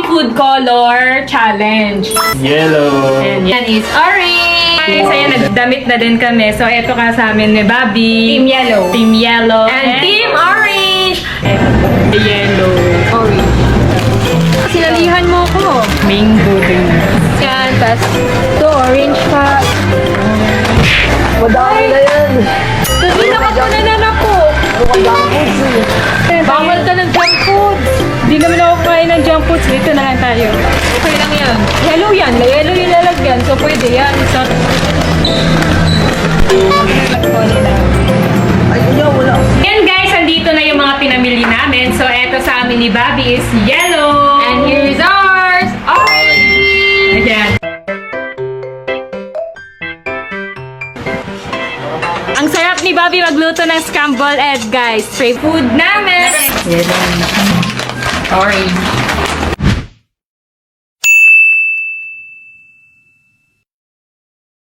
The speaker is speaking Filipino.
food color challenge. Yellow. And yan is orange. So yan, nagdamit na din kami. So eto ka sa amin ni Bobby. Team yellow. Team yellow. And team orange. And yellow. Orange. Sinalihan mo ko. Mango din. Yan, tas ito, orange pa. Madami na yan. Sabi nakatunanan ako. Bawal ka ng junk food. Hindi naman ako kain ng junk foods. Dito na lang tayo. Okay lang yan. Yellow yan. Yellow yung lalagyan. So pwede yan. So, yan guys, andito na yung mga pinamili namin. So eto sa amin ni Bobby is yellow. And here's ours. Orange. Ayan. Ang sarap ni Bobby magluto ng scrambled egg, guys. Favorite food namin. Orange.